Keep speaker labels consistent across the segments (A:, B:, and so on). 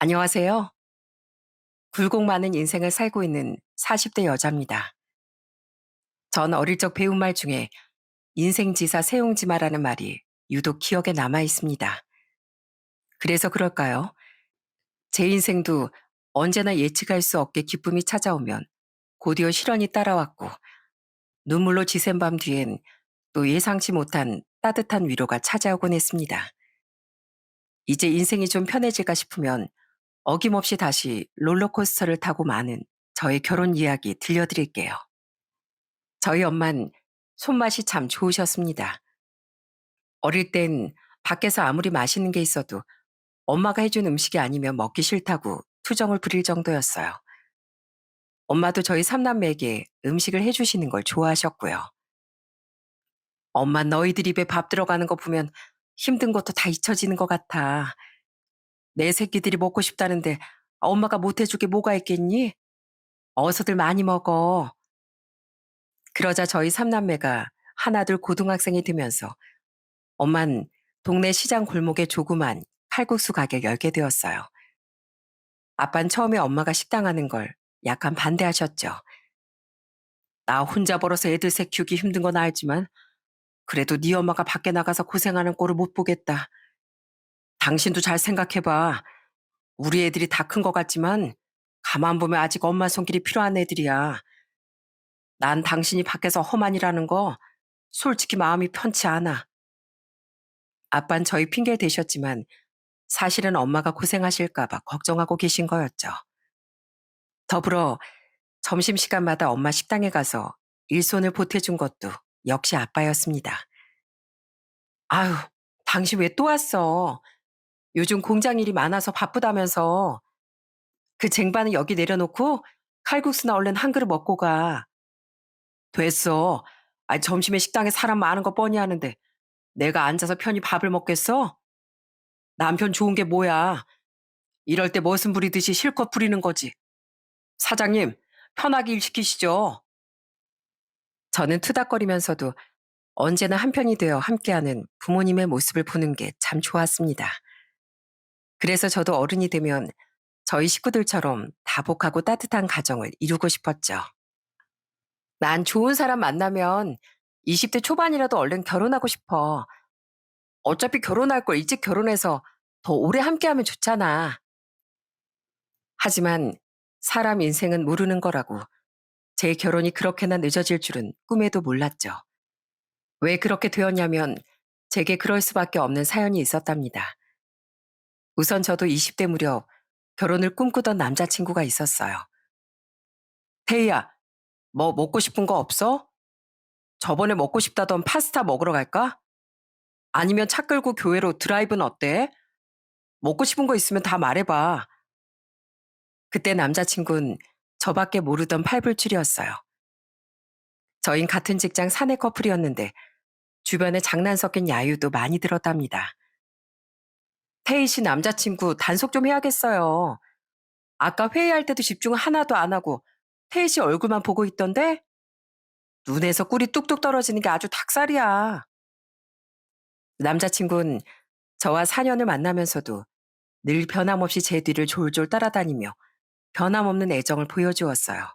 A: 안녕하세요. 굴곡 많은 인생을 살고 있는 40대 여자입니다. 전 어릴 적 배운 말 중에 인생지사 세용지마라는 말이 유독 기억에 남아 있습니다. 그래서 그럴까요? 제 인생도 언제나 예측할 수 없게 기쁨이 찾아오면 곧이어 실현이 따라왔고 눈물로 지샌 밤 뒤엔 또 예상치 못한 따뜻한 위로가 찾아오곤 했습니다. 이제 인생이 좀 편해질까 싶으면 어김없이 다시 롤러코스터를 타고 마는 저의 결혼 이야기 들려드릴게요. 저희 엄만 손맛이 참 좋으셨습니다. 어릴 땐 밖에서 아무리 맛있는 게 있어도 엄마가 해준 음식이 아니면 먹기 싫다고 투정을 부릴 정도였어요. 엄마도 저희 삼남매에게 음식을 해주시는 걸 좋아하셨고요. 엄마 너희들 입에 밥 들어가는 거 보면 힘든 것도 다 잊혀지는 것 같아. 내 새끼들이 먹고 싶다는데 엄마가 못 해줄 게 뭐가 있겠니? 어서들 많이 먹어. 그러자 저희 삼남매가 하나둘 고등학생이 되면서 엄만 동네 시장 골목에 조그만 칼국수 가게를 열게 되었어요. 아빤 처음에 엄마가 식당 하는 걸 약간 반대하셨죠. 나 혼자 벌어서 애들 새 키우기 힘든 건 알지만 그래도 네 엄마가 밖에 나가서 고생하는 꼴을 못 보겠다. 당신도 잘 생각해봐. 우리 애들이 다 큰 것 같지만 가만 보면 아직 엄마 손길이 필요한 애들이야. 난 당신이 밖에서 험한 일하는 거 솔직히 마음이 편치 않아. 아빤 저희 핑계 대셨지만 사실은 엄마가 고생하실까봐 걱정하고 계신 거였죠. 더불어 점심시간마다 엄마 식당에 가서 일손을 보태준 것도 역시 아빠였습니다. 아유, 당신 왜 또 왔어? 요즘 공장 일이 많아서 바쁘다면서. 그 쟁반은 여기 내려놓고 칼국수나 얼른 한 그릇 먹고 가. 됐어. 아, 점심에 식당에 사람 많은 거 뻔히 아는데 내가 앉아서 편히 밥을 먹겠어? 남편 좋은 게 뭐야? 이럴 때 머슴 부리듯이 실컷 부리는 거지. 사장님, 편하게 일 시키시죠. 저는 투닥거리면서도 언제나 한편이 되어 함께하는 부모님의 모습을 보는 게 참 좋았습니다. 그래서 저도 어른이 되면 저희 식구들처럼 다복하고 따뜻한 가정을 이루고 싶었죠. 난 좋은 사람 만나면 20대 초반이라도 얼른 결혼하고 싶어. 어차피 결혼할 걸 일찍 결혼해서 더 오래 함께하면 좋잖아. 하지만 사람 인생은 모르는 거라고 제 결혼이 그렇게나 늦어질 줄은 꿈에도 몰랐죠. 왜 그렇게 되었냐면 제게 그럴 수밖에 없는 사연이 있었답니다. 우선 저도 20대 무렵 결혼을 꿈꾸던 남자친구가 있었어요. 태희야, 뭐 먹고 싶은 거 없어? 저번에 먹고 싶다던 파스타 먹으러 갈까? 아니면 차 끌고 교회로 드라이브는 어때? 먹고 싶은 거 있으면 다 말해봐. 그때 남자친구는 저밖에 모르던 팔불출이었어요. 저흰 같은 직장 사내 커플이었는데 주변에 장난 섞인 야유도 많이 들었답니다. 태희 씨 남자친구 단속 좀 해야겠어요. 아까 회의할 때도 집중 하나도 안 하고 태희 씨 얼굴만 보고 있던데? 눈에서 꿀이 뚝뚝 떨어지는 게 아주 닭살이야. 남자친구는 저와 4년을 만나면서도 늘 변함없이 제 뒤를 졸졸 따라다니며 변함없는 애정을 보여주었어요.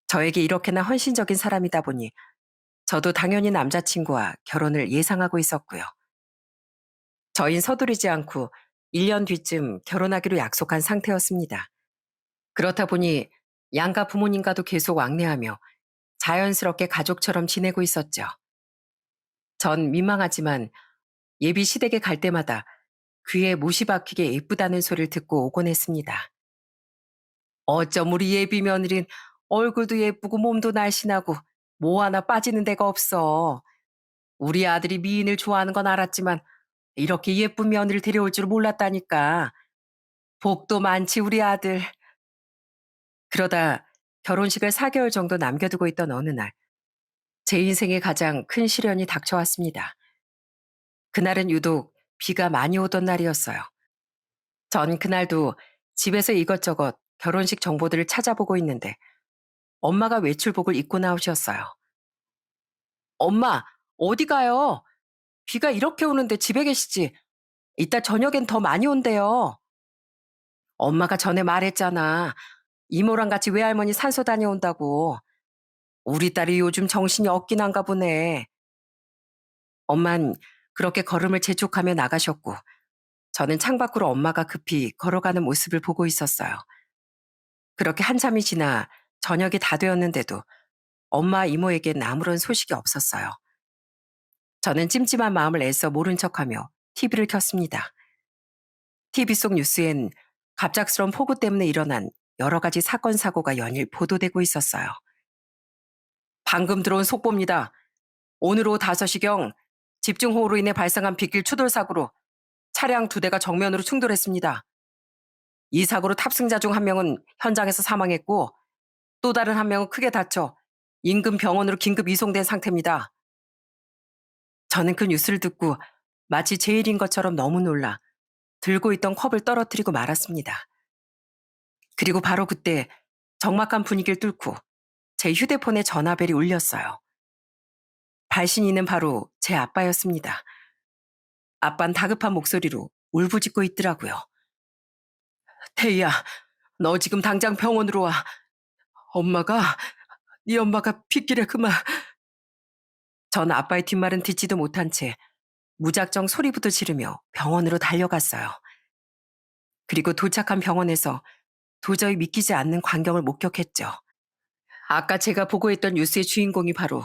A: 저에게 이렇게나 헌신적인 사람이다 보니 저도 당연히 남자친구와 결혼을 예상하고 있었고요. 저흰 서두르지 않고 1년 뒤쯤 결혼하기로 약속한 상태였습니다. 그렇다 보니 양가 부모님과도 계속 왕래하며 자연스럽게 가족처럼 지내고 있었죠. 전 민망하지만 예비 시댁에 갈 때마다 귀에 못이 박히게 예쁘다는 소리를 듣고 오곤 했습니다. 어쩜 우리 예비 며느린 얼굴도 예쁘고 몸도 날씬하고 뭐 하나 빠지는 데가 없어. 우리 아들이 미인을 좋아하는 건 알았지만 이렇게 예쁜 며느리를 데려올 줄 몰랐다니까. 복도 많지 우리 아들. 그러다 결혼식을 4개월 정도 남겨두고 있던 어느 날 제 인생의 가장 큰 시련이 닥쳐왔습니다. 그날은 유독 비가 많이 오던 날이었어요. 전 그날도 집에서 이것저것 결혼식 정보들을 찾아보고 있는데 엄마가 외출복을 입고 나오셨어요. 엄마, 어디 가요? 비가 이렇게 오는데 집에 계시지? 이따 저녁엔 더 많이 온대요. 엄마가 전에 말했잖아. 이모랑 같이 외할머니 산소 다녀온다고. 우리 딸이 요즘 정신이 없긴 한가 보네. 엄만 그렇게 걸음을 재촉하며 나가셨고, 저는 창밖으로 엄마가 급히 걸어가는 모습을 보고 있었어요. 그렇게 한참이 지나 저녁이 다 되었는데도 엄마 이모에겐 아무런 소식이 없었어요. 저는 찜찜한 마음을 애써 모른 척하며 TV를 켰습니다. TV 속 뉴스엔 갑작스러운 폭우 때문에 일어난 여러 가지 사건 사고가 연일 보도되고 있었어요. 방금 들어온 속보입니다. 오늘 오후 5시경 집중호우로 인해 발생한 빗길 추돌 사고로 차량 2대가 정면으로 충돌했습니다. 이 사고로 탑승자 중 한 명은 현장에서 사망했고 또 다른 한 명은 크게 다쳐 인근 병원으로 긴급 이송된 상태입니다. 저는 그 뉴스를 듣고 마치 제 일인 것처럼 너무 놀라 들고 있던 컵을 떨어뜨리고 말았습니다. 그리고 바로 그때 적막한 분위기를 뚫고 제 휴대폰에 전화벨이 울렸어요. 발신인은 바로 제 아빠였습니다. 아빤 다급한 목소리로 울부짖고 있더라고요. 태희야, 너 지금 당장 병원으로 와. 엄마가, 네 엄마가 빗길에 그만. 전 아빠의 뒷말은 듣지도 못한 채 무작정 소리부터 지르며 병원으로 달려갔어요. 그리고 도착한 병원에서 도저히 믿기지 않는 광경을 목격했죠. 아까 제가 보고 있던 뉴스의 주인공이 바로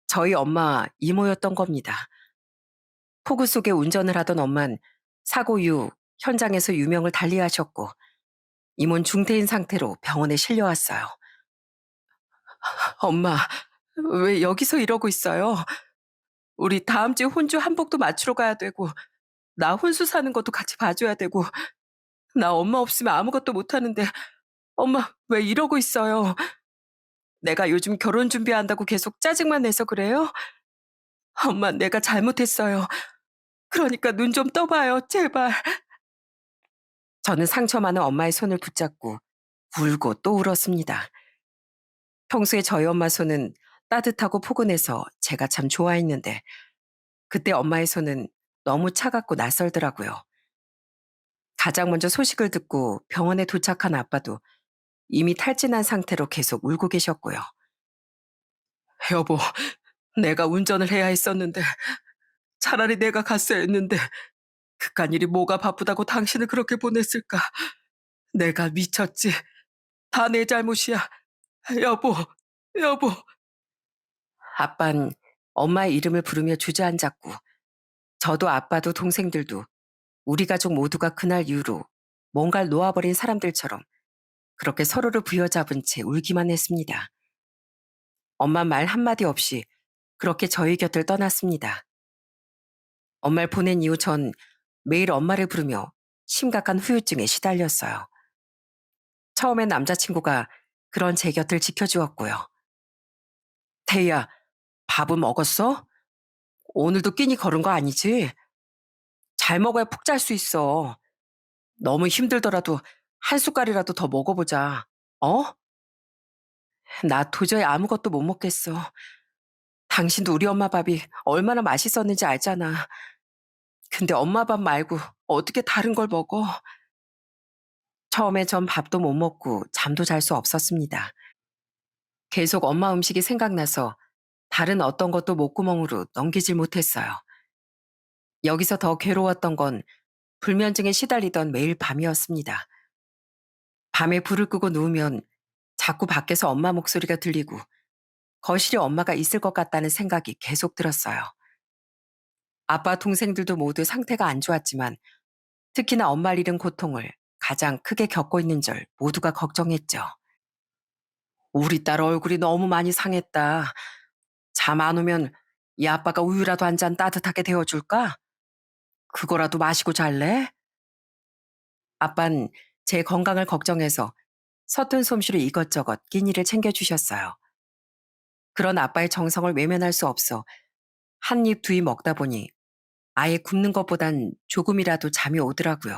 A: 저희 엄마 이모였던 겁니다. 폭우 속에 운전을 하던 엄만 사고 이후 현장에서 유명을 달리하셨고 이모는 중태인 상태로 병원에 실려왔어요. 엄마, 왜 여기서 이러고 있어요? 우리 다음 주에 혼주 한복도 맞추러 가야 되고 나 혼수 사는 것도 같이 봐줘야 되고 나 엄마 없으면 아무것도 못하는데 엄마 왜 이러고 있어요? 내가 요즘 결혼 준비한다고 계속 짜증만 내서 그래요? 엄마 내가 잘못했어요. 그러니까 눈 좀 떠봐요 제발. 저는 상처 많은 엄마의 손을 붙잡고 울고 또 울었습니다. 평소에 저희 엄마 손은 따뜻하고 포근해서 제가 참 좋아했는데 그때 엄마의 손은 너무 차갑고 낯설더라고요. 가장 먼저 소식을 듣고 병원에 도착한 아빠도 이미 탈진한 상태로 계속 울고 계셨고요. 여보, 내가 운전을 해야 했었는데 차라리 내가 갔어야 했는데 그깟 일이 뭐가 바쁘다고 당신을 그렇게 보냈을까. 내가 미쳤지. 다 내 잘못이야. 여보, 여보. 아빤 엄마의 이름을 부르며 주저앉았고 저도 아빠도 동생들도 우리 가족 모두가 그날 이후로 뭔가를 놓아버린 사람들처럼 그렇게 서로를 부여잡은 채 울기만 했습니다. 엄마 말 한마디 없이 그렇게 저희 곁을 떠났습니다. 엄마를 보낸 이후 전 매일 엄마를 부르며 심각한 후유증에 시달렸어요. 처음엔 남자친구가 그런 제 곁을 지켜주었고요. 태희야, 밥은 먹었어? 오늘도 끼니 걸은 거 아니지? 잘 먹어야 푹 잘 수 있어. 너무 힘들더라도 한 숟갈이라도 더 먹어보자. 어? 나 도저히 아무것도 못 먹겠어. 당신도 우리 엄마 밥이 얼마나 맛있었는지 알잖아. 근데 엄마 밥 말고 어떻게 다른 걸 먹어? 처음에 전 밥도 못 먹고 잠도 잘 수 없었습니다. 계속 엄마 음식이 생각나서 다른 어떤 것도 목구멍으로 넘기질 못했어요. 여기서 더 괴로웠던 건 불면증에 시달리던 매일 밤이었습니다. 밤에 불을 끄고 누우면 자꾸 밖에서 엄마 목소리가 들리고 거실에 엄마가 있을 것 같다는 생각이 계속 들었어요. 아빠 동생들도 모두 상태가 안 좋았지만 특히나 엄마를 잃은 고통을 가장 크게 겪고 있는 절 모두가 걱정했죠. 우리 딸 얼굴이 너무 많이 상했다. 잠 안 오면 이 아빠가 우유라도 한 잔 따뜻하게 데워줄까? 그거라도 마시고 잘래? 아빤 제 건강을 걱정해서 서툰 솜씨로 이것저것 끼니를 챙겨주셨어요. 그런 아빠의 정성을 외면할 수 없어 한 입 두 입 먹다 보니 아예 굶는 것보단 조금이라도 잠이 오더라고요.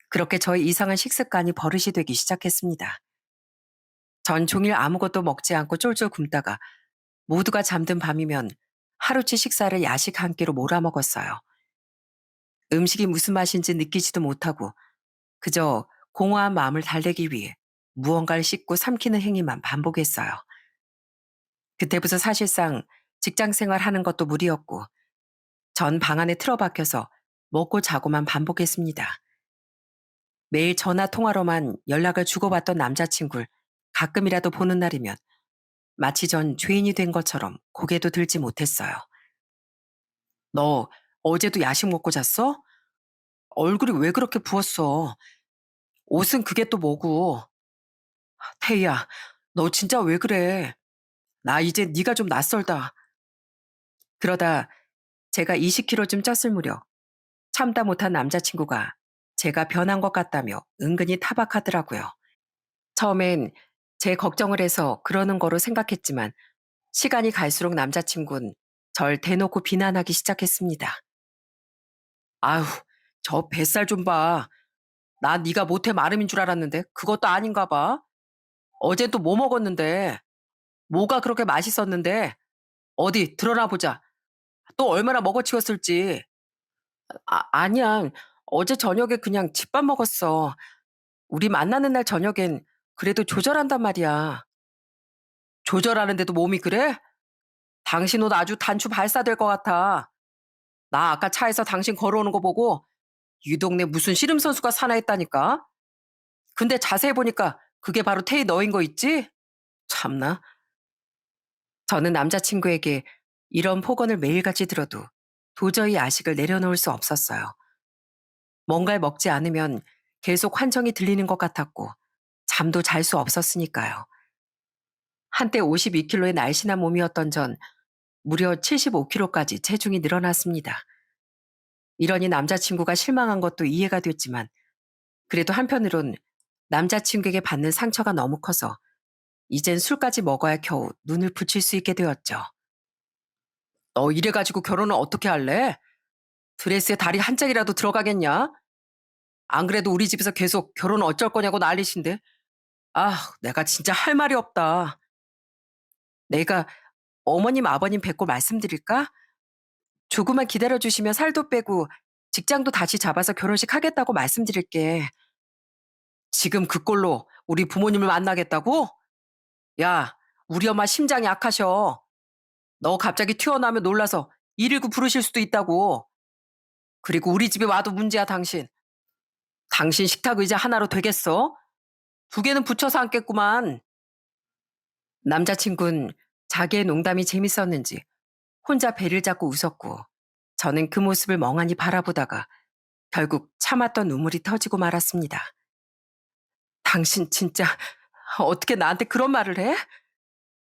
A: 그렇게 저의 이상한 식습관이 버릇이 되기 시작했습니다. 전 종일 아무것도 먹지 않고 쫄쫄 굶다가 모두가 잠든 밤이면 하루치 식사를 야식 한 끼로 몰아먹었어요. 음식이 무슨 맛인지 느끼지도 못하고 그저 공허한 마음을 달래기 위해 무언가를 씹고 삼키는 행위만 반복했어요. 그때부터 사실상 직장 생활하는 것도 무리였고 전 방 안에 틀어박혀서 먹고 자고만 반복했습니다. 매일 전화 통화로만 연락을 주고받던 남자친구를 가끔이라도 보는 날이면 마치 전 죄인이 된 것처럼 고개도 들지 못했어요. 너 어제도 야식 먹고 잤어? 얼굴이 왜 그렇게 부었어? 옷은 그게 또 뭐고? 태희야, 너 진짜 왜 그래? 나 이제 네가 좀 낯설다. 그러다 제가 20kg쯤 쪘을 무렵 참다 못한 남자친구가 제가 변한 것 같다며 은근히 타박하더라고요. 처음엔 제 걱정을 해서 그러는 거로 생각했지만 시간이 갈수록 남자친구는 절 대놓고 비난하기 시작했습니다. 아휴, 저 뱃살 좀 봐. 나 네가 모태 마름인 줄 알았는데 그것도 아닌가 봐. 어제 또 뭐 먹었는데? 뭐가 그렇게 맛있었는데? 어디 드러나 보자. 또 얼마나 먹어치웠을지. 아니야. 어제 저녁에 그냥 집밥 먹었어. 우리 만나는 날 저녁엔 그래도 조절한단 말이야. 조절하는데도 몸이 그래? 당신 옷 아주 단추 발사될 것 같아. 나 아까 차에서 당신 걸어오는 거 보고 이 동네 무슨 씨름 선수가 사나 했다니까. 근데 자세히 보니까 그게 바로 태희 너인 거 있지? 참나. 저는 남자친구에게 이런 폭언을 매일같이 들어도 도저히 야식을 내려놓을 수 없었어요. 뭔가를 먹지 않으면 계속 환청이 들리는 것 같았고 잠도 잘 수 없었으니까요. 한때 52kg의 날씬한 몸이었던 전 무려 75kg까지 체중이 늘어났습니다. 이러니 남자친구가 실망한 것도 이해가 됐지만 그래도 한편으론 남자친구에게 받는 상처가 너무 커서 이젠 술까지 먹어야 겨우 눈을 붙일 수 있게 되었죠. 너 이래가지고 결혼을 어떻게 할래? 드레스에 다리 한 짝이라도 들어가겠냐? 안 그래도 우리 집에서 계속 결혼 어쩔 거냐고 난리신데. 아, 내가 진짜 할 말이 없다. 내가 어머님, 아버님 뵙고 말씀드릴까? 조금만 기다려주시면 살도 빼고 직장도 다시 잡아서 결혼식 하겠다고 말씀드릴게. 지금 그 꼴로 우리 부모님을 만나겠다고? 야, 우리 엄마 심장이 약하셔. 너 갑자기 튀어나오면 놀라서 119 부르실 수도 있다고. 그리고 우리 집에 와도 문제야, 당신. 당신 식탁 의자 하나로 되겠어? 두 개는 붙여서 앉겠구만. 남자친구는 자기의 농담이 재밌었는지 혼자 배를 잡고 웃었고 저는 그 모습을 멍하니 바라보다가 결국 참았던 눈물이 터지고 말았습니다. 당신 진짜 어떻게 나한테 그런 말을 해?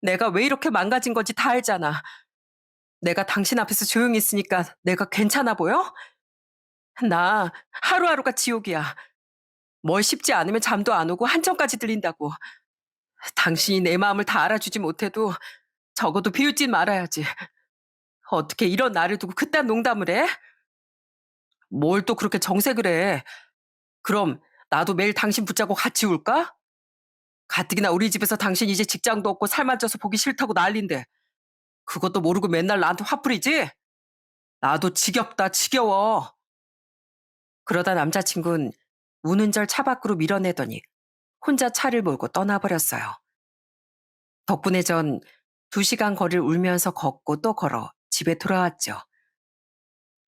A: 내가 왜 이렇게 망가진 건지 다 알잖아. 내가 당신 앞에서 조용히 있으니까 내가 괜찮아 보여? 나 하루하루가 지옥이야. 뭘 씹지 않으면 잠도 안 오고 한청까지 들린다고. 당신이 내 마음을 다 알아주지 못해도 적어도 비웃진 말아야지. 어떻게 이런 나를 두고 그딴 농담을 해? 뭘 또 그렇게 정색을 해? 그럼 나도 매일 당신 붙잡고 같이 울까? 가뜩이나 우리 집에서 당신 이제 직장도 없고 살만 쪄서 보기 싫다고 난린데 그것도 모르고 맨날 나한테 화풀이지? 나도 지겹다 지겨워. 그러다 남자친구는 우는 절 차 밖으로 밀어내더니 혼자 차를 몰고 떠나버렸어요. 덕분에 전 2시간 거리를 울면서 걷고 또 걸어 집에 돌아왔죠.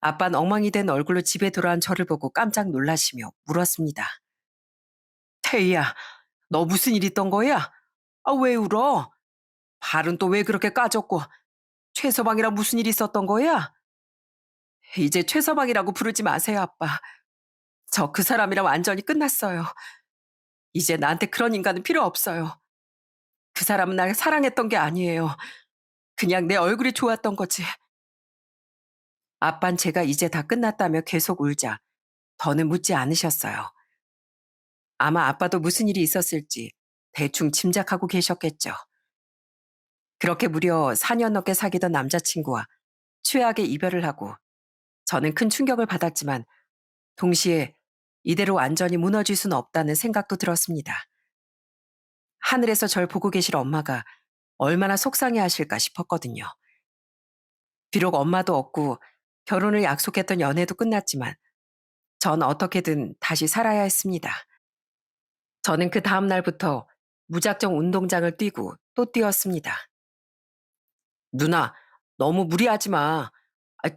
A: 아빠는 엉망이 된 얼굴로 집에 돌아온 저를 보고 깜짝 놀라시며 물었습니다. 태희야, 너 무슨 일 있던 거야? 아, 왜 울어? 발은 또 왜 그렇게 까졌고 최서방이랑 무슨 일 있었던 거야? 이제 최서방이라고 부르지 마세요, 아빠. 저 그 사람이랑 완전히 끝났어요. 이제 나한테 그런 인간은 필요 없어요. 그 사람은 날 사랑했던 게 아니에요. 그냥 내 얼굴이 좋았던 거지. 아빤 제가 이제 다 끝났다며 계속 울자 더는 묻지 않으셨어요. 아마 아빠도 무슨 일이 있었을지 대충 짐작하고 계셨겠죠. 그렇게 무려 4년 넘게 사귀던 남자친구와 최악의 이별을 하고 저는 큰 충격을 받았지만 동시에 이대로 완전히 무너질 수는 없다는 생각도 들었습니다. 하늘에서 절 보고 계실 엄마가 얼마나 속상해 하실까 싶었거든요. 비록 엄마도 없고 결혼을 약속했던 연애도 끝났지만 전 어떻게든 다시 살아야 했습니다. 저는 그 다음 날부터 무작정 운동장을 뛰고 또 뛰었습니다. 누나, 너무 무리하지 마.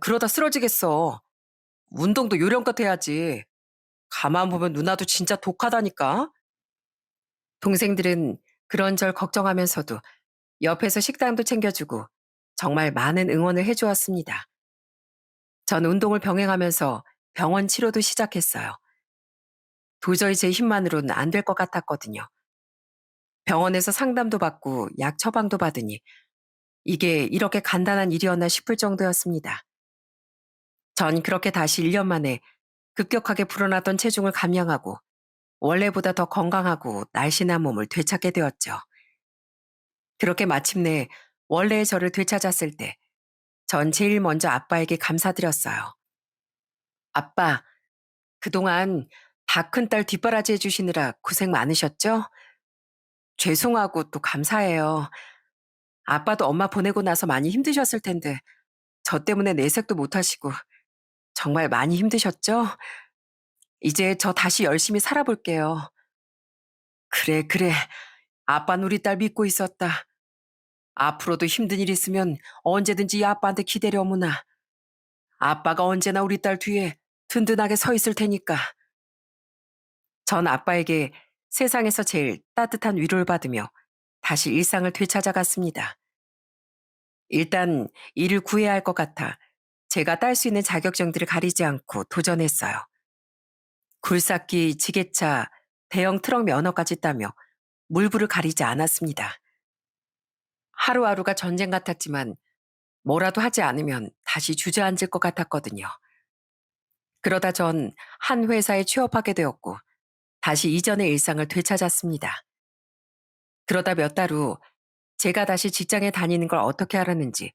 A: 그러다 쓰러지겠어. 운동도 요령껏 해야지. 가만 보면 누나도 진짜 독하다니까. 동생들은 그런절 걱정하면서도 옆에서 식당도 챙겨주고 정말 많은 응원을 해주었습니다. 전 운동을 병행하면서 병원 치료도 시작했어요. 도저히 제 힘만으로는 안 될 것 같았거든요. 병원에서 상담도 받고 약 처방도 받으니 이게 이렇게 간단한 일이었나 싶을 정도였습니다. 전 그렇게 다시 1년 만에 급격하게 불어났던 체중을 감량하고 원래보다 더 건강하고 날씬한 몸을 되찾게 되었죠. 그렇게 마침내 원래의 저를 되찾았을 때 전 제일 먼저 아빠에게 감사드렸어요. 아빠, 그동안 다 큰 딸 뒷바라지 해주시느라 고생 많으셨죠? 죄송하고 또 감사해요. 아빠도 엄마 보내고 나서 많이 힘드셨을 텐데 저 때문에 내색도 못하시고 정말 많이 힘드셨죠? 이제 저 다시 열심히 살아볼게요. 그래, 그래. 아빠는 우리 딸 믿고 있었다. 앞으로도 힘든 일 있으면 언제든지 이 아빠한테 기대려무나. 아빠가 언제나 우리 딸 뒤에 든든하게 서 있을 테니까. 전 아빠에게 세상에서 제일 따뜻한 위로를 받으며 다시 일상을 되찾아갔습니다. 일단 일을 구해야 할 것 같아 제가 딸 수 있는 자격증들을 가리지 않고 도전했어요. 굴삭기, 지게차, 대형 트럭 면허까지 따며 물불을 가리지 않았습니다. 하루하루가 전쟁 같았지만 뭐라도 하지 않으면 다시 주저앉을 것 같았거든요. 그러다 전 한 회사에 취업하게 되었고 다시 이전의 일상을 되찾았습니다. 그러다 몇 달 후 제가 다시 직장에 다니는 걸 어떻게 알았는지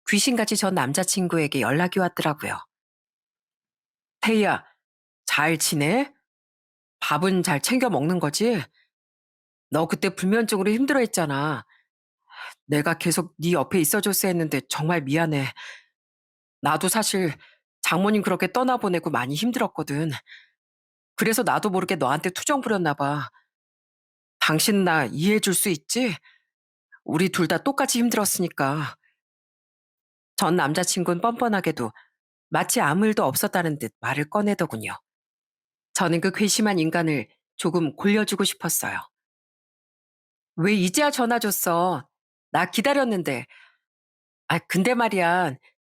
A: 귀신같이 전 남자친구에게 연락이 왔더라고요. 태희야, 잘 지내? 밥은 잘 챙겨 먹는 거지? 너 그때 불면증으로 힘들어했잖아. 내가 계속 네 옆에 있어줬어야 했는데 정말 미안해. 나도 사실 장모님 그렇게 떠나보내고 많이 힘들었거든. 그래서 나도 모르게 너한테 투정 부렸나 봐. 당신 나 이해해 줄 수 있지? 우리 둘 다 똑같이 힘들었으니까. 전 남자친구는 뻔뻔하게도 마치 아무 일도 없었다는 듯 말을 꺼내더군요. 저는 그 괘씸한 인간을 조금 골려주고 싶었어요. 왜 이제야 전화 줬어? 나 기다렸는데. 근데 말이야.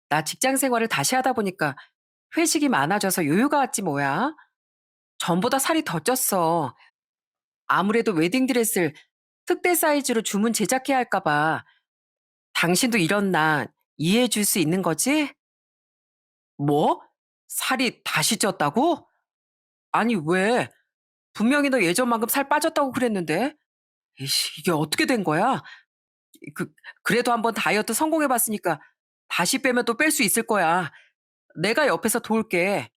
A: 나 직장 생활을 다시 하다 보니까 회식이 많아져서 요요가 왔지 뭐야. 전보다 살이 더 쪘어. 아무래도 웨딩드레스를 특대 사이즈로 주문 제작해야 할까 봐. 당신도 이런 나 이해해 줄 수 있는 거지? 뭐? 살이 다시 쪘다고? 아니 왜? 분명히 너 예전만큼 살 빠졌다고 그랬는데. 이씨, 이게 어떻게 된 거야? 그 그래도 한번 다이어트 성공해 봤으니까 다시 빼면 또 뺄 수 있을 거야. 내가 옆에서 도울게.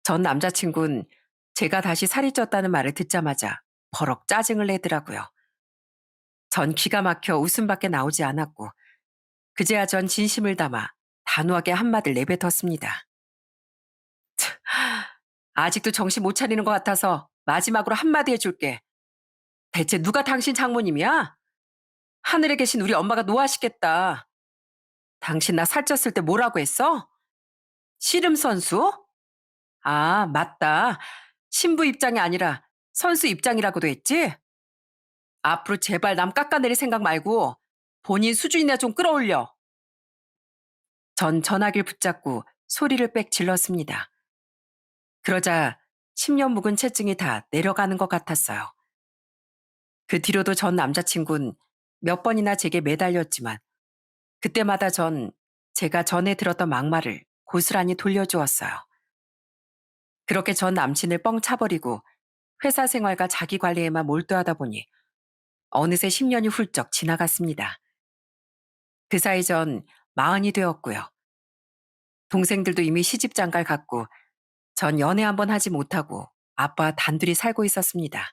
A: 전 남자친구는 제가 다시 살이 쪘다는 말을 듣자마자 버럭 짜증을 내더라고요. 전 기가 막혀 웃음밖에 나오지 않았고 그제야 전 진심을 담아 단호하게 한마디를 내뱉었습니다. 아직도 정신 못 차리는 것 같아서 마지막으로 한마디 해줄게. 대체 누가 당신 장모님이야? 하늘에 계신 우리 엄마가 노하시겠다. 당신 나 살쪘을 때 뭐라고 했어? 씨름 선수? 아, 맞다. 신부 입장이 아니라 선수 입장이라고도 했지? 앞으로 제발 남 깎아내릴 생각 말고 본인 수준이나 좀 끌어올려. 전 전화기를 붙잡고 소리를 빽 질렀습니다. 그러자 10년 묵은 체증이 다 내려가는 것 같았어요. 그 뒤로도 전 남자친구는 몇 번이나 제게 매달렸지만 그때마다 전 제가 전에 들었던 막말을 고스란히 돌려주었어요. 그렇게 전 남친을 뻥 차버리고 회사 생활과 자기 관리에만 몰두하다 보니 어느새 10년이 훌쩍 지나갔습니다. 그 사이 전 마흔이 되었고요. 동생들도 이미 시집 장가를 갔고 전 연애 한 번 하지 못하고 아빠와 단둘이 살고 있었습니다.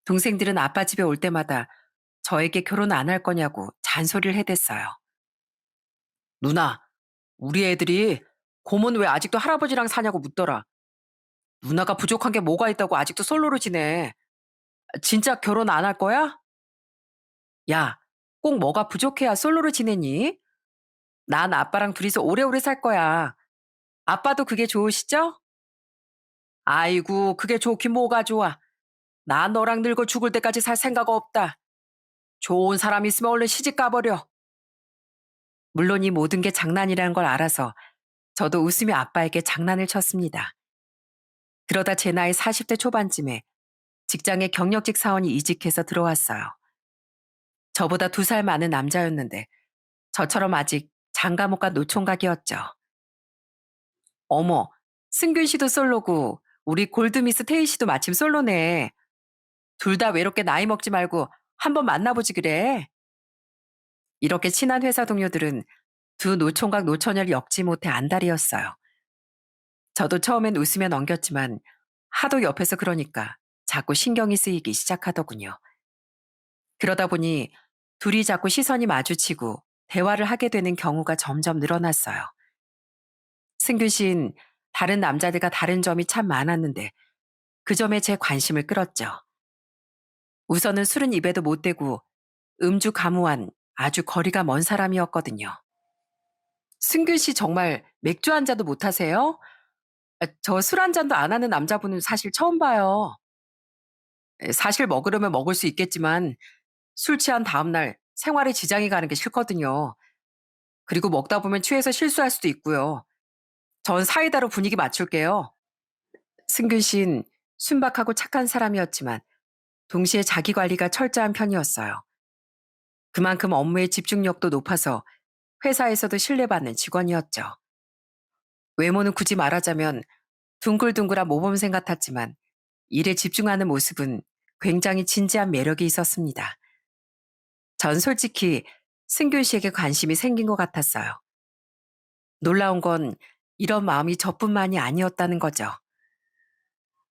A: 동생들은 아빠 집에 올 때마다 저에게 결혼 안 할 거냐고 잔소리를 해댔어요. 누나, 우리 애들이 고모는 왜 아직도 할아버지랑 사냐고 묻더라. 누나가 부족한 게 뭐가 있다고 아직도 솔로로 지내. 진짜 결혼 안 할 거야? 야, 꼭 뭐가 부족해야 솔로로 지내니? 난 아빠랑 둘이서 오래오래 살 거야. 아빠도 그게 좋으시죠? 아이고, 그게 좋긴 뭐가 좋아. 나 너랑 늙어 죽을 때까지 살 생각 없다. 좋은 사람 있으면 얼른 시집 가버려. 물론 이 모든 게 장난이라는 걸 알아서 저도 웃으며 아빠에게 장난을 쳤습니다. 그러다 제 나이 40대 초반쯤에 직장에 경력직 사원이 이직해서 들어왔어요. 저보다 2살 많은 남자였는데 저처럼 아직 장가 못 간 노총각이었죠. 어머, 승균 씨도 솔로고 우리 골드미스 태희 씨도 마침 솔로네. 둘 다 외롭게 나이 먹지 말고 한번 만나보지 그래. 이렇게 친한 회사 동료들은 두 노총각 노처녀를 엮지 못해 안달이었어요. 저도 처음엔 웃으며 넘겼지만 하도 옆에서 그러니까 자꾸 신경이 쓰이기 시작하더군요. 그러다 보니 둘이 자꾸 시선이 마주치고 대화를 하게 되는 경우가 점점 늘어났어요. 승균 씨는 다른 남자들과 다른 점이 참 많았는데 그 점에 제 관심을 끌었죠. 우선은 술은 입에도 못 대고 음주 가무한 아주 거리가 먼 사람이었거든요. 승균 씨 정말 맥주 한 잔도 못 하세요? 저 술 한 잔도 안 하는 남자분은 사실 처음 봐요. 사실 먹으려면 먹을 수 있겠지만 술 취한 다음날 생활에 지장이 가는 게 싫거든요. 그리고 먹다 보면 취해서 실수할 수도 있고요. 전 사이다로 분위기 맞출게요. 승균 씨는 순박하고 착한 사람이었지만 동시에 자기 관리가 철저한 편이었어요. 그만큼 업무의 집중력도 높아서 회사에서도 신뢰받는 직원이었죠. 외모는 굳이 말하자면 둥글둥글한 모범생 같았지만 일에 집중하는 모습은 굉장히 진지한 매력이 있었습니다. 전 솔직히 승균 씨에게 관심이 생긴 것 같았어요. 놀라운 건 이런 마음이 저뿐만이 아니었다는 거죠.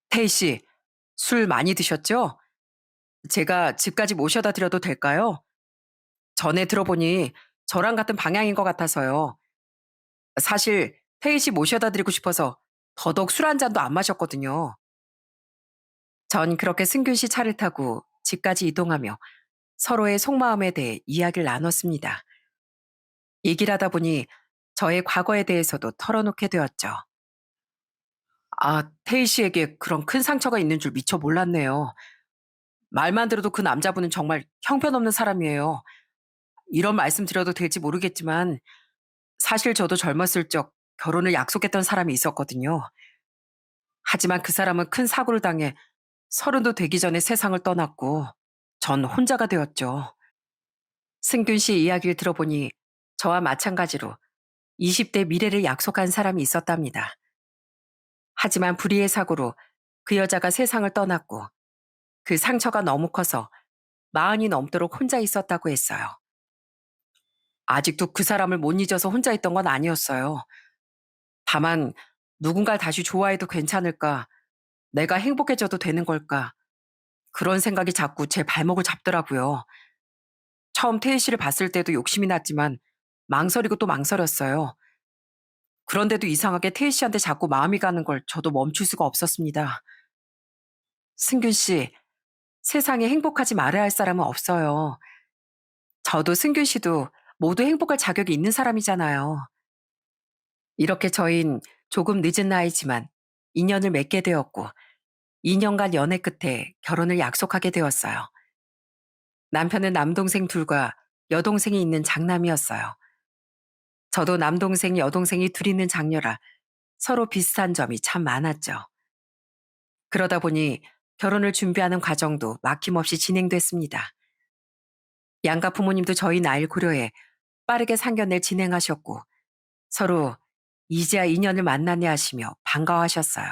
A: 태희 씨, 술 많이 드셨죠? 제가 집까지 모셔다 드려도 될까요? 전에 들어보니 저랑 같은 방향인 것 같아서요. 사실 태희 씨 모셔다 드리고 싶어서 더더욱 술 한 잔도 안 마셨거든요. 전 그렇게 승균 씨 차를 타고 집까지 이동하며 서로의 속마음에 대해 이야기를 나눴습니다. 얘기를 하다 보니 저의 과거에 대해서도 털어놓게 되었죠. 아, 태희 씨에게 그런 큰 상처가 있는 줄 미처 몰랐네요. 말만 들어도 그 남자분은 정말 형편없는 사람이에요. 이런 말씀 드려도 될지 모르겠지만 사실 저도 젊었을 적 결혼을 약속했던 사람이 있었거든요. 하지만 그 사람은 큰 사고를 당해 30도 되기 전에 세상을 떠났고 전 혼자가 되었죠. 승균 씨 이야기를 들어보니 저와 마찬가지로 20대 미래를 약속한 사람이 있었답니다. 하지만 불의의 사고로 그 여자가 세상을 떠났고 그 상처가 너무 커서 40이 넘도록 혼자 있었다고 했어요. 아직도 그 사람을 못 잊어서 혼자 있던 건 아니었어요. 다만 누군가를 다시 좋아해도 괜찮을까? 내가 행복해져도 되는 걸까? 그런 생각이 자꾸 제 발목을 잡더라고요. 처음 태희 씨를 봤을 때도 욕심이 났지만 망설이고 또 망설였어요. 그런데도 이상하게 태희 씨한테 자꾸 마음이 가는 걸 저도 멈출 수가 없었습니다. 승균 씨, 세상에 행복하지 말아야 할 사람은 없어요. 저도 승균 씨도 모두 행복할 자격이 있는 사람이잖아요. 이렇게 저흰 조금 늦은 나이지만 인연을 맺게 되었고 2년간 연애 끝에 결혼을 약속하게 되었어요. 남편은 남동생 둘과 여동생이 있는 장남이었어요. 저도 남동생, 여동생이 둘 있는 장녀라 서로 비슷한 점이 참 많았죠. 그러다 보니 결혼을 준비하는 과정도 막힘없이 진행됐습니다. 양가 부모님도 저희 나이를 고려해 빠르게 상견례를 진행하셨고 서로 이제야 인연을 만났네 하시며 반가워하셨어요.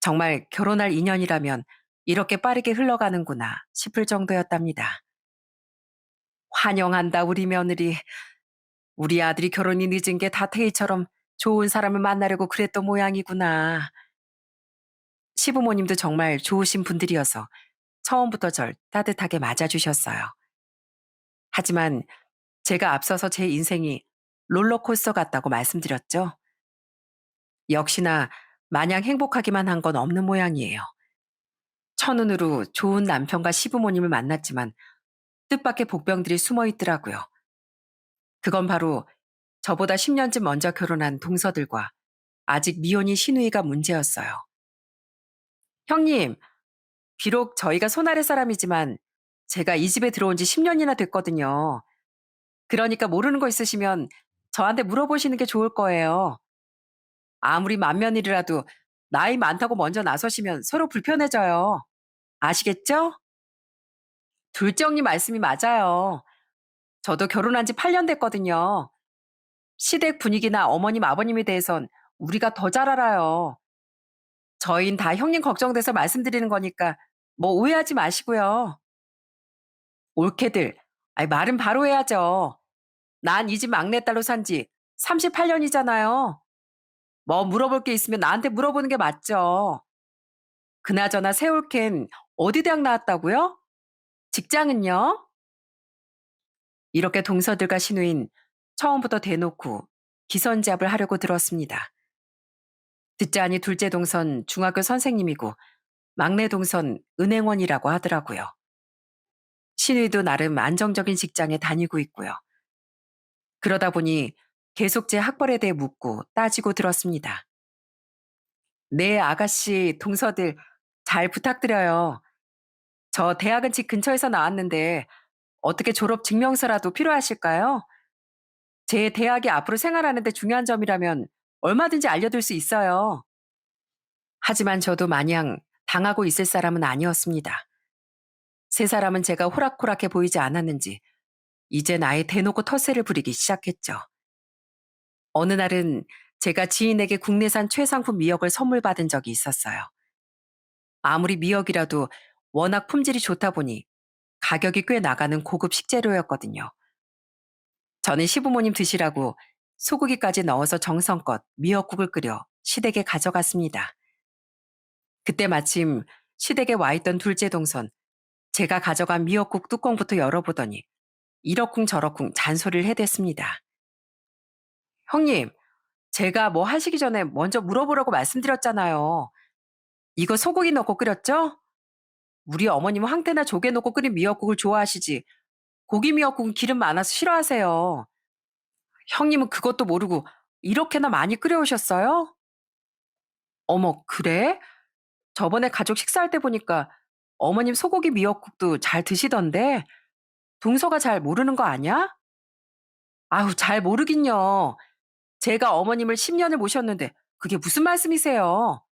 A: 정말 결혼할 인연이라면 이렇게 빠르게 흘러가는구나 싶을 정도였답니다. 환영한다 우리 며느리. 우리 아들이 결혼이 늦은 게 다 태희처럼 좋은 사람을 만나려고 그랬던 모양이구나. 시부모님도 정말 좋으신 분들이어서 처음부터 절 따뜻하게 맞아주셨어요. 하지만 제가 앞서서 제 인생이 롤러코스터 같다고 말씀드렸죠. 역시나 마냥 행복하기만 한 건 없는 모양이에요. 천운으로 좋은 남편과 시부모님을 만났지만 뜻밖의 복병들이 숨어 있더라고요. 그건 바로 저보다 10년쯤 먼저 결혼한 동서들과 아직 미혼인 시누이가 문제였어요. 형님, 비록 저희가 손아래 사람이지만 제가 이 집에 들어온 지 10년이나 됐거든요. 그러니까 모르는 거 있으시면 저한테 물어보시는 게 좋을 거예요. 아무리 맏며느리라도 나이 많다고 먼저 나서시면 서로 불편해져요. 아시겠죠? 둘째 형님 말씀이 맞아요. 저도 결혼한 지 8년 됐거든요. 시댁 분위기나 어머님, 아버님에 대해선 우리가 더 잘 알아요. 저희는 다 형님 걱정돼서 말씀드리는 거니까 뭐 오해하지 마시고요. 옳게들, 아이, 말은 바로 해야죠. 난 이 집 막내딸로 산지 38년이잖아요. 뭐 물어볼 게 있으면 나한테 물어보는 게 맞죠. 그나저나 새올캔 어디 대학 나왔다고요? 직장은요? 이렇게 동서들과 신우인 처음부터 대놓고 기선제압을 하려고 들었습니다. 듣자하니 둘째 동선 중학교 선생님이고 막내 동선 은행원이라고 하더라고요. 신우이도 나름 안정적인 직장에 다니고 있고요. 그러다 보니 계속 제 학벌에 대해 묻고 따지고 들었습니다. 네, 아가씨, 동서들 잘 부탁드려요. 저 대학은 집 근처에서 나왔는데 어떻게 졸업 증명서라도 필요하실까요? 제 대학이 앞으로 생활하는 데 중요한 점이라면 얼마든지 알려줄 수 있어요. 하지만 저도 마냥 당하고 있을 사람은 아니었습니다. 세 사람은 제가 호락호락해 보이지 않았는지 이젠 아예 대놓고 텃세를 부리기 시작했죠. 어느 날은 제가 지인에게 국내산 최상품 미역을 선물 받은 적이 있었어요. 아무리 미역이라도 워낙 품질이 좋다 보니 가격이 꽤 나가는 고급 식재료였거든요. 저는 시부모님 드시라고 소고기까지 넣어서 정성껏 미역국을 끓여 시댁에 가져갔습니다. 그때 마침 시댁에 와 있던 둘째 동선, 제가 가져간 미역국 뚜껑부터 열어보더니 이러쿵 저러쿵 잔소리를 해댔습니다. 형님, 제가 뭐 하시기 전에 먼저 물어보라고 말씀드렸잖아요. 이거 소고기 넣고 끓였죠? 우리 어머님은 황태나 조개 넣고 끓인 미역국을 좋아하시지. 고기 미역국은 기름 많아서 싫어하세요. 형님은 그것도 모르고 이렇게나 많이 끓여오셨어요? 어머, 그래? 저번에 가족 식사할 때 보니까 어머님 소고기 미역국도 잘 드시던데 동서가 잘 모르는 거 아니야? 아유, 잘 모르긴요. 제가 어머님을 10년을 모셨는데 그게 무슨 말씀이세요?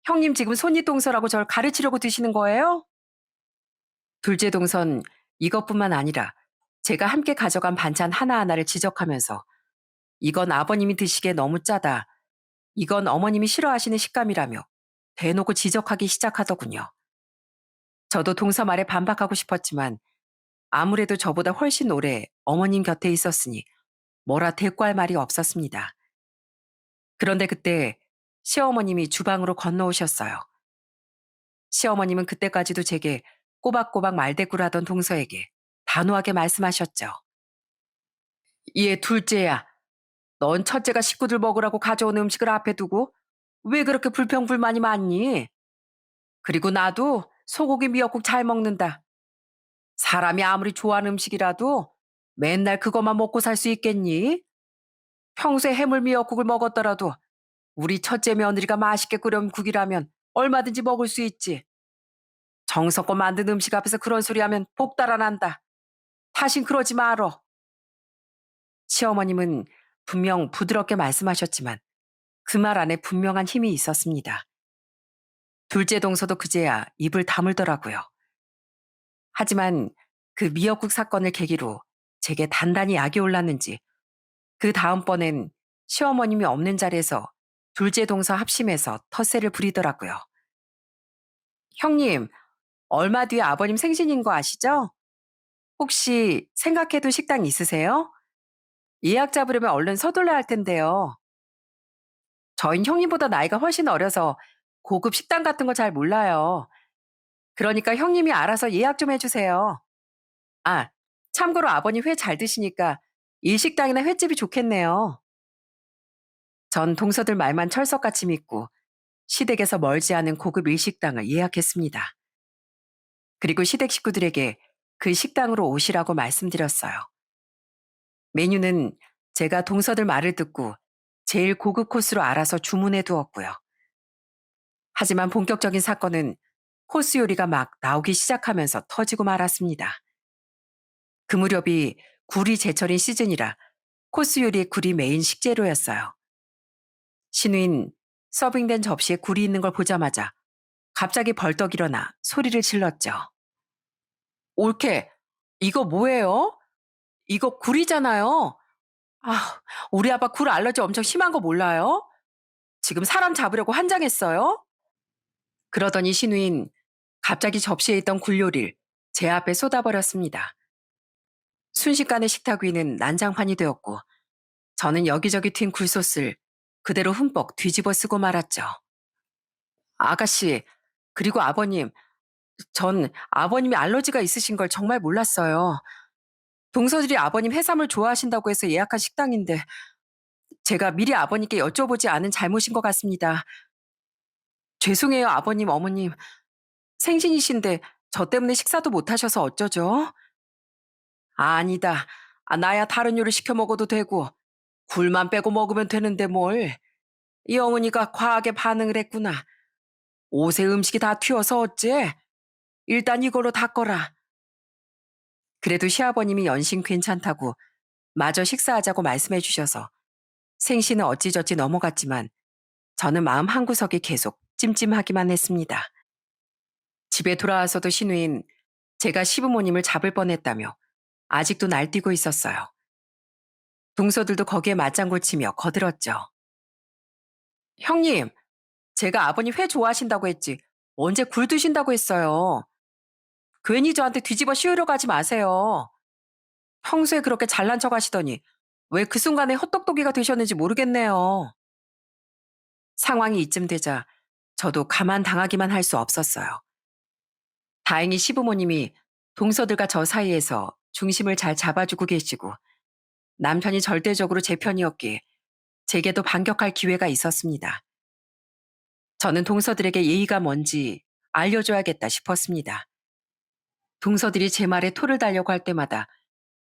A: 형님 지금 손이 동서라고 절 가르치려고 드시는 거예요? 둘째 동선 이것뿐만 아니라 제가 함께 가져간 반찬 하나하나를 지적하면서 이건 아버님이 드시기에 너무 짜다. 이건 어머님이 싫어하시는 식감이라며 대놓고 지적하기 시작하더군요. 저도 동서 말에 반박하고 싶었지만 아무래도 저보다 훨씬 오래 어머님 곁에 있었으니 뭐라 대꾸할 말이 없었습니다. 그런데 그때 시어머님이 주방으로 건너오셨어요. 시어머님은 그때까지도 제게 꼬박꼬박 말대꾸를 하던 동서에게 단호하게 말씀하셨죠. 얘 둘째야, 넌 첫째가 식구들 먹으라고 가져온 음식을 앞에 두고 왜 그렇게 불평불만이 많니? 그리고 나도 소고기 미역국 잘 먹는다. 사람이 아무리 좋아하는 음식이라도 맨날 그것만 먹고 살 수 있겠니? 평소에 해물 미역국을 먹었더라도 우리 첫째 며느리가 맛있게 끓여온 국이라면 얼마든지 먹을 수 있지. 정성껏 만든 음식 앞에서 그런 소리 하면 복 달아난다. 다신 그러지 말어. 시어머님은 분명 부드럽게 말씀하셨지만 그 말 안에 분명한 힘이 있었습니다. 둘째 동서도 그제야 입을 다물더라고요. 하지만 그 미역국 사건을 계기로 제게 단단히 약이 올랐는지 그 다음번엔 시어머님이 없는 자리에서 둘째 동서 합심해서 텃세를 부리더라고요. 형님, 얼마 뒤에 아버님 생신인 거 아시죠? 혹시 생각해둔 식당 있으세요? 예약 잡으려면 얼른 서둘러야 할 텐데요. 저흰 형님보다 나이가 훨씬 어려서 고급 식당 같은 거 잘 몰라요. 그러니까 형님이 알아서 예약 좀 해주세요. 아, 참고로 아버님 회 잘 드시니까 일식당이나 횟집이 좋겠네요. 전 동서들 말만 철석같이 믿고 시댁에서 멀지 않은 고급 일식당을 예약했습니다. 그리고 시댁 식구들에게 그 식당으로 오시라고 말씀드렸어요. 메뉴는 제가 동서들 말을 듣고 제일 고급 코스로 알아서 주문해 두었고요. 하지만 본격적인 사건은 코스 요리가 막 나오기 시작하면서 터지고 말았습니다. 그 무렵이 굴이 제철인 시즌이라 코스 요리에 굴이 메인 식재료였어요. 신우인 서빙된 접시에 굴이 있는 걸 보자마자 갑자기 벌떡 일어나 소리를 질렀죠. 올케, 이거 뭐예요? 이거 굴이잖아요. 아, 우리 아빠 굴 알러지 엄청 심한 거 몰라요? 지금 사람 잡으려고 환장했어요? 그러더니 신우인 갑자기 접시에 있던 굴 요리를 제 앞에 쏟아버렸습니다. 순식간에 식탁 위는 난장판이 되었고 저는 여기저기 튄 굴소스를 그대로 흠뻑 뒤집어 쓰고 말았죠. 아가씨, 그리고 아버님, 전 아버님이 알러지가 있으신 걸 정말 몰랐어요. 동서들이 아버님 해산물 좋아하신다고 해서 예약한 식당인데 제가 미리 아버님께 여쭤보지 않은 잘못인 것 같습니다. 죄송해요, 아버님, 어머님. 생신이신데 저 때문에 식사도 못 하셔서 어쩌죠? 아니다. 나야 다른 요리 시켜 먹어도 되고 굴만 빼고 먹으면 되는데 뭘. 이 어머니가 과하게 반응을 했구나. 옷에 음식이 다 튀어서 어째? 일단 이걸로 닦거라. 그래도 시아버님이 연신 괜찮다고 마저 식사하자고 말씀해 주셔서 생신은 어찌저찌 넘어갔지만 저는 마음 한구석이 계속 찜찜하기만 했습니다. 집에 돌아와서도 신우인 제가 시부모님을 잡을 뻔했다며 아직도 날뛰고 있었어요. 동서들도 거기에 맞장구 치며 거들었죠. 형님, 제가 아버님 회 좋아하신다고 했지 언제 굴 드신다고 했어요. 괜히 저한테 뒤집어 씌우려고 하지 마세요. 평소에 그렇게 잘난 척 하시더니 왜 그 순간에 헛똑똑이가 되셨는지 모르겠네요. 상황이 이쯤 되자 저도 가만 당하기만 할 수 없었어요. 다행히 시부모님이 동서들과 저 사이에서 중심을 잘 잡아주고 계시고 남편이 절대적으로 제 편이었기에 제게도 반격할 기회가 있었습니다. 저는 동서들에게 예의가 뭔지 알려줘야겠다 싶었습니다. 동서들이 제 말에 토를 달려고 할 때마다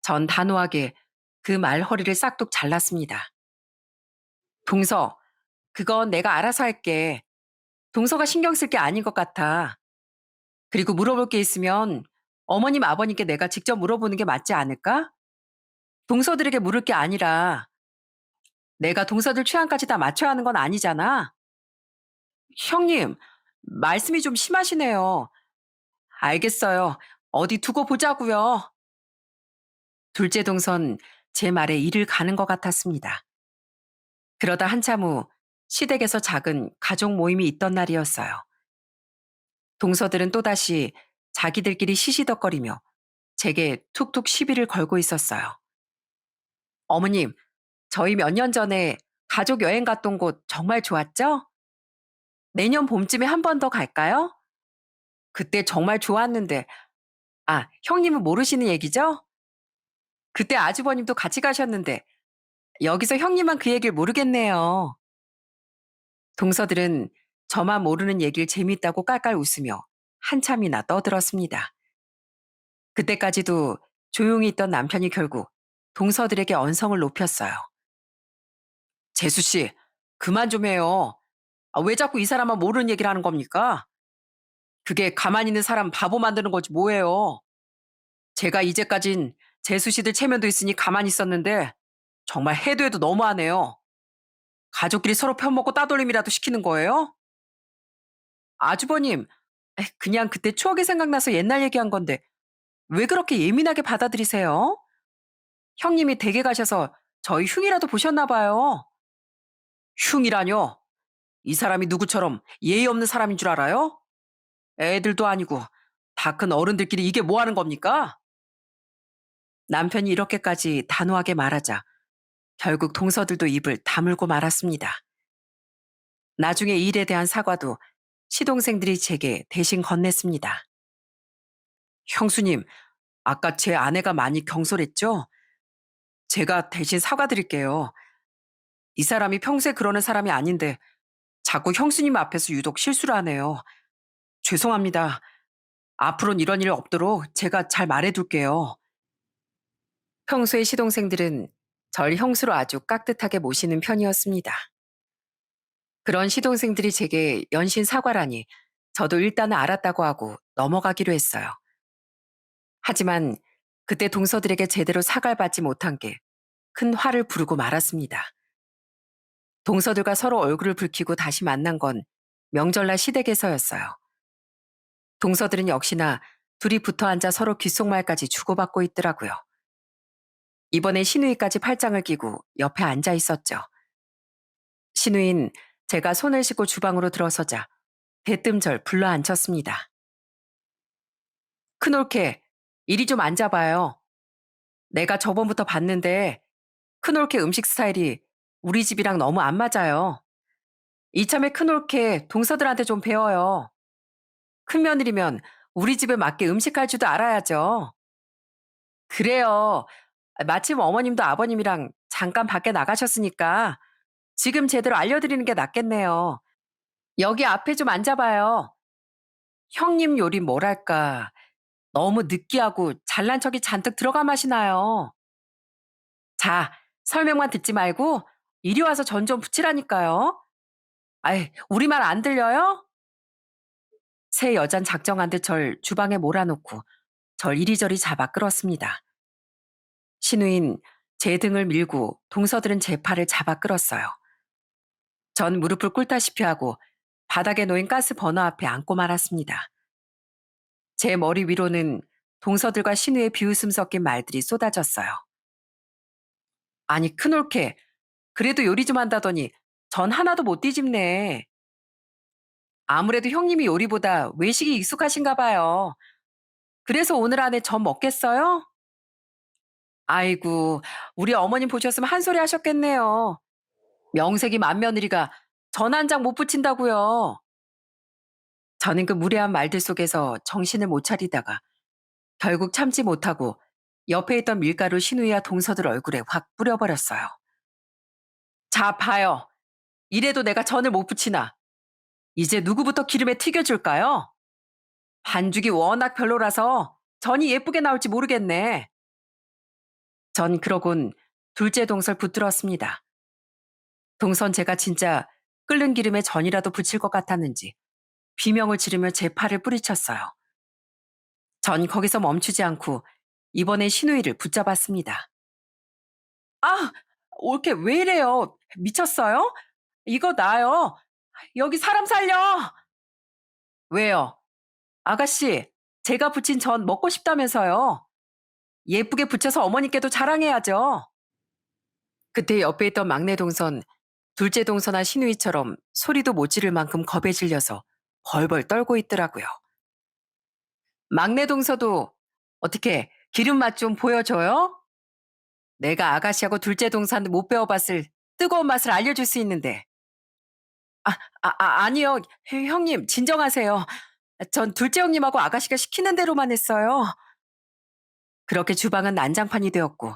A: 전 단호하게 그 말 허리를 싹둑 잘랐습니다. 동서, 그건 내가 알아서 할게. 동서가 신경 쓸 게 아닌 것 같아. 그리고 물어볼 게 있으면 어머님, 아버님께 내가 직접 물어보는 게 맞지 않을까? 동서들에게 물을 게 아니라 내가 동서들 취향까지 다 맞춰야 하는 건 아니잖아. 형님, 말씀이 좀 심하시네요. 알겠어요. 어디 두고 보자고요. 둘째 동선 제 말에 이를 가는 것 같았습니다. 그러다 한참 후 시댁에서 작은 가족 모임이 있던 날이었어요. 동서들은 또다시 자기들끼리 시시덕거리며 제게 툭툭 시비를 걸고 있었어요. 어머님, 저희 몇 년 전에 가족 여행 갔던 곳 정말 좋았죠? 내년 봄쯤에 한 번 더 갈까요? 그때 정말 좋았는데, 형님은 모르시는 얘기죠? 그때 아주버님도 같이 가셨는데, 여기서 형님만 그 얘기를 모르겠네요. 동서들은 저만 모르는 얘기를 재밌다고 깔깔 웃으며 한참이나 떠들었습니다. 그때까지도 조용히 있던 남편이 결국 동서들에게 언성을 높였어요. 재수 씨, 그만 좀 해요. 왜 자꾸 이 사람만 모르는 얘기를 하는 겁니까? 그게 가만히 있는 사람 바보 만드는 거지 뭐예요. 제가 이제까진 재수 씨들 체면도 있으니 가만히 있었는데 정말 해도 해도 너무하네요. 가족끼리 서로 편먹고 따돌림이라도 시키는 거예요? 아주버님, 그냥 그때 추억이 생각나서 옛날 얘기한 건데 왜 그렇게 예민하게 받아들이세요? 형님이 댁에 가셔서 저희 흉이라도 보셨나 봐요. 흉이라뇨? 이 사람이 누구처럼 예의 없는 사람인 줄 알아요? 애들도 아니고 다 큰 어른들끼리 이게 뭐 하는 겁니까? 남편이 이렇게까지 단호하게 말하자 결국 동서들도 입을 다물고 말았습니다. 나중에 이 일에 대한 사과도 시동생들이 제게 대신 건넸습니다. 형수님, 아까 제 아내가 많이 경솔했죠? 제가 대신 사과드릴게요. 이 사람이 평소에 그러는 사람이 아닌데 자꾸 형수님 앞에서 유독 실수를 하네요. 죄송합니다. 앞으로는 이런 일 없도록 제가 잘 말해둘게요. 평소에 시동생들은 절 형수로 아주 깍듯하게 모시는 편이었습니다. 그런 시동생들이 제게 연신 사과라니 저도 일단은 알았다고 하고 넘어가기로 했어요. 하지만 그때 동서들에게 제대로 사과를 받지 못한 게 큰 화를 부르고 말았습니다. 동서들과 서로 얼굴을 붉히고 다시 만난 건 명절날 시댁에서였어요. 동서들은 역시나 둘이 붙어 앉아 서로 귓속말까지 주고받고 있더라고요. 이번에 신우이까지 팔짱을 끼고 옆에 앉아 있었죠. 신우인 제가 손을 씻고 주방으로 들어서자 대뜸 절 불러 앉혔습니다. 큰올케, 이리 좀 앉아봐요. 내가 저번부터 봤는데 큰올케 음식 스타일이 우리 집이랑 너무 안 맞아요. 이참에 큰올케 동서들한테 좀 배워요. 큰며느리면 우리 집에 맞게 음식할 줄도 알아야죠. 그래요. 마침 어머님도 아버님이랑 잠깐 밖에 나가셨으니까 지금 제대로 알려드리는 게 낫겠네요. 여기 앞에 좀 앉아봐요. 형님 요리 뭐랄까. 너무 느끼하고 잘난 척이 잔뜩 들어가 마시나요. 자, 설명만 듣지 말고 이리 와서 전 좀 붙이라니까요. 아이, 우리 말 안 들려요? 새 여잔 작정한 듯 절 주방에 몰아놓고 절 이리저리 잡아 끌었습니다. 신우인 제 등을 밀고 동서들은 제 팔을 잡아 끌었어요. 전 무릎을 꿇다시피 하고 바닥에 놓인 가스 버너 앞에 앉고 말았습니다. 제 머리 위로는 동서들과 신우의 비웃음 섞인 말들이 쏟아졌어요. 아니 큰올케, 그래도 요리 좀 한다더니 전 하나도 못 뒤집네. 아무래도 형님이 요리보다 외식이 익숙하신가 봐요. 그래서 오늘 안에 전 먹겠어요? 아이고, 우리 어머님 보셨으면 한 소리 하셨겠네요. 명색이 맏며느리가 전 한 장 못 붙인다고요. 저는 그 무례한 말들 속에서 정신을 못 차리다가 결국 참지 못하고 옆에 있던 밀가루 신우이와 동서들 얼굴에 확 뿌려버렸어요. 자, 봐요. 이래도 내가 전을 못 붙이나. 이제 누구부터 기름에 튀겨줄까요? 반죽이 워낙 별로라서 전이 예쁘게 나올지 모르겠네. 전 그러곤 둘째 동설 붙들었습니다. 동선 제가 진짜 끓는 기름에 전이라도 붙일 것 같았는지 비명을 지르며 제 팔을 뿌리쳤어요. 전 거기서 멈추지 않고 이번에 신우이를 붙잡았습니다. 아, 올케 왜 이래요? 미쳤어요? 이거 나요. 여기 사람 살려. 왜요? 아가씨, 제가 부친 전 먹고 싶다면서요. 예쁘게 부쳐서 어머니께도 자랑해야죠. 그때 옆에 있던 막내 동선, 둘째 동선아 신우이처럼 소리도 못 지를 만큼 겁에 질려서 벌벌 떨고 있더라고요. 막내 동서도 어떻게 기름 맛 좀 보여줘요? 내가 아가씨하고 둘째 동산도 못 배워봤을 뜨거운 맛을 알려줄 수 있는데. 아니요. 형님, 진정하세요. 전 둘째 형님하고 아가씨가 시키는 대로만 했어요. 그렇게 주방은 난장판이 되었고,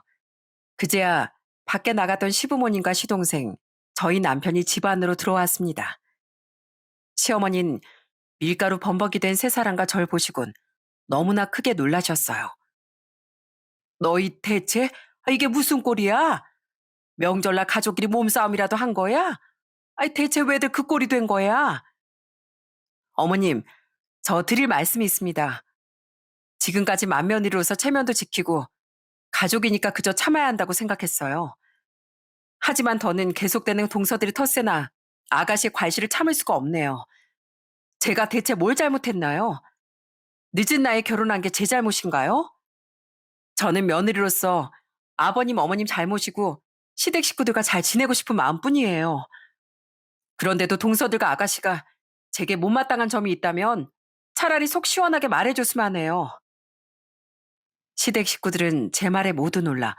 A: 그제야 밖에 나갔던 시부모님과 시동생, 저희 남편이 집 안으로 들어왔습니다. 시어머니는 밀가루 범벅이 된 세 사람과 절 보시곤 너무나 크게 놀라셨어요. 너희 대체 이게 무슨 꼴이야? 명절날 가족끼리 몸싸움이라도 한 거야? 대체 왜들 그 꼴이 된 거야? 어머님, 저 드릴 말씀이 있습니다. 지금까지 맏며느리로서 체면도 지키고 가족이니까 그저 참아야 한다고 생각했어요. 하지만 더는 계속되는 동서들의 텃세나 아가씨의 괄시를 참을 수가 없네요. 제가 대체 뭘 잘못했나요? 늦은 나이에 결혼한 게 제 잘못인가요? 저는 며느리로서 아버님, 어머님 잘 모시고 시댁 식구들과 잘 지내고 싶은 마음뿐이에요. 그런데도 동서들과 아가씨가 제게 못마땅한 점이 있다면 차라리 속 시원하게 말해줬으면 해요. 시댁 식구들은 제 말에 모두 놀라